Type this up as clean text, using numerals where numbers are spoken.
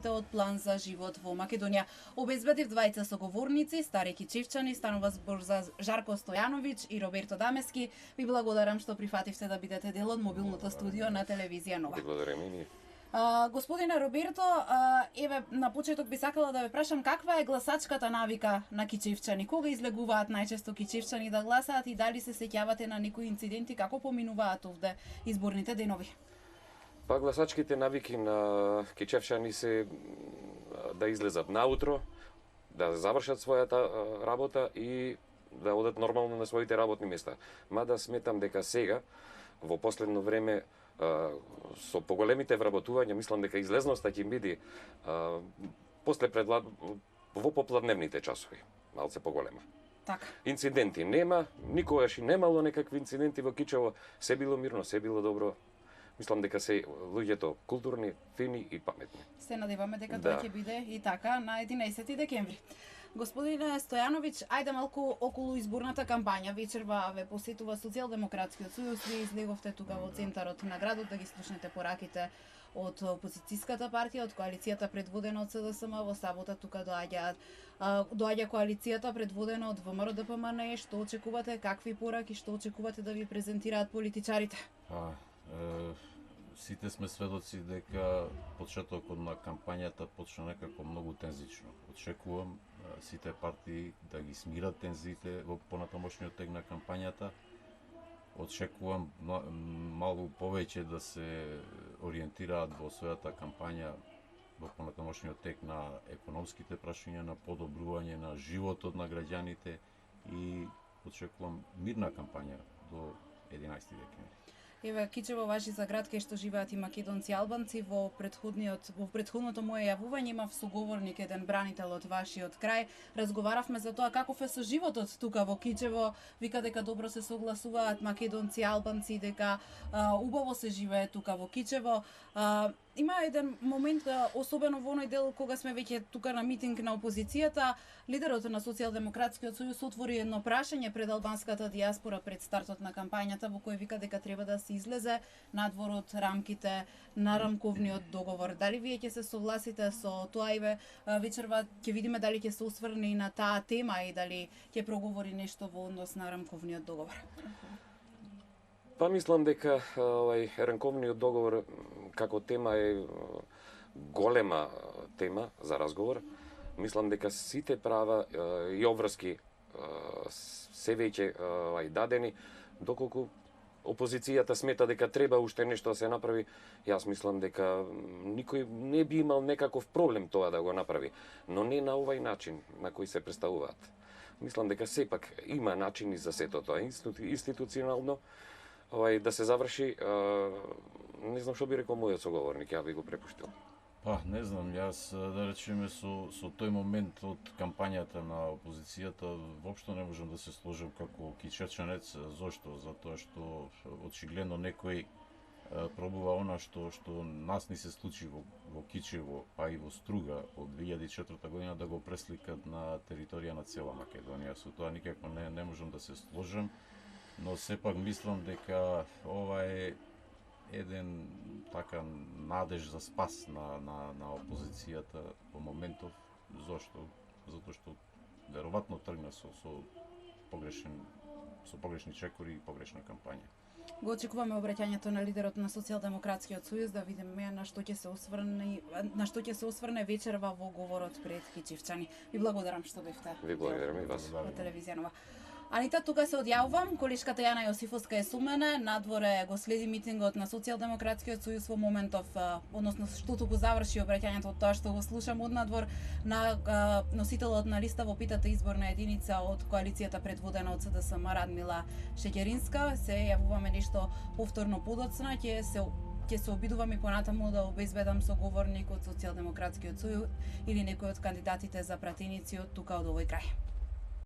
од план за живот во Македонија. Обезбедив двајца соговорници, стари кичевчани, станува збор за Жарко Стојановиќ и Роберто Дамески. Ви благодарам што прифативте да бидете дел од мобилното студио на телевизија Нова. Благодарам и ние. Господине Роберто, еве на почеток би сакала да ве прашам каква е гласачката навика на кичевчани? Кога излегуваат најчесто кичевчани да гласаат и дали се сеќавате на некои инциденти како поминуваат овде изборните денови? Па гласачките навики на кичевчани се да излезат наутро, да завршат својата работа и да одат нормално на своите работни места. Мада сметам дека сега, во последно време, со поголемите вработувања, мислам дека излезноста ќе биде во попладневните часови, малце поголема. Така. Инциденти нема, никогаш и немало некакви инциденти во Кичево, се било мирно, се било добро. Мислам дека се луѓето културни, фини и паметни. Се надеваме дека тоа ќе биде и така на 11 декември. Господине Стојановиќ, ајде малку околу изборната кампања. Вечерва ве посетува Социјалдемократскиот сојуз, вие излеговте тука во центарот на градот да ги слушнете пораките од опозицијската партија, од коалицијата предводена од СДСМ. Во сабота тука доаѓа коалицијата предводена од ВМРО-ДПМНЕ. Што очекувате, какви пораки, што очекувате да ви презентираат политичарите? Сите сме сведоци дека почетокот на кампањата почна некако многу тензично. Очекувам сите партии да ги смират тензиите во понатамошниот тек на кампањата. Очекувам малку повеќе да се ориентираат во својата кампања во понатамошниот тек на економските прашања, на подобрување на животот на граѓаните и очекувам мирна кампања до 11 декември. Еве, Кичево важи за град кај што живеат и македонци и албанци. Во претходното мое јавување имав соговорник, еден бранител од вашиот крај. Разговаравме за тоа каков е со животот тука во Кичево. Вика дека добро се согласуваат македонци и албанци, дека убаво се живее тука во Кичево. Има еден момент, особено во оној дел кога сме веќе тука на митинг на опозицијата, лидерот на Социјалдемократскиот сојуз отвори едно прашање пред албанската дијаспора пред стартот на кампањата, во кој вика дека треба да се излезе надвор од рамките на рамковниот договор. Дали вие ќе се согласите со тоа и вечерва ќе видиме дали ќе се осврне и на таа тема и дали ќе проговори нешто во однос на рамковниот договор? Па мислам дека рамковниот договор како тема е голема тема за разговор. Мислам дека сите права и обврски се веќе дадени, доколку опозицијата смета дека треба уште нешто да се направи. Јас мислам дека никој не би имал некаков проблем тоа да го направи, но не на овај начин на кој се представуваат. Мислам дека сепак има начини за сето тоа институционално да се заврши. Не знам што би рекол мојот соговорник, ја би го препуштил. Па, не знам, јас да речеме со тој момент од кампањата на опозицијата воопшто не можам да се сложам како кичевчанец. Зошто? Затоа што очигледно некој пробува она што нас ни се случи во Кичево, па и во Струга од 2004 година да го пресликат на територија на цела Македонија. Со тоа никако не можам да се сложам, но сепак мислам дека ова е еден така надеж за спас на опозицијата во моментов. Зошто? Затоа што веројатно тргна со погрешни чекори и погрешна кампања. Го очекуваме обраќањето на лидерот на Социјалдемократскиот сојуз да видиме на што ќе се осврне вечерва во говорот пред кичевчани. Ви благодарам што бевте. Ви благодарам и вас. Во телевизија Нова. Анита, тука се одјавувам. Колешката Јана Јосифовска е со мене. Надворе го следи митингот на Социјалдемократскиот сојуз во моментов, односно штото го заврши обраќањето од тоа што го слушам од надвор на носителот на листа во питата изборна единица од коалицијата предводена од СДСМ Радмила Шеќеринска. Се јавуваме нешто повторно подоцна, ќе се обидувам и понатаму да обезбедам соговорник од Социјалдемократскиот сојуз или некој од кандидатите за пратеници од тука од овој крај.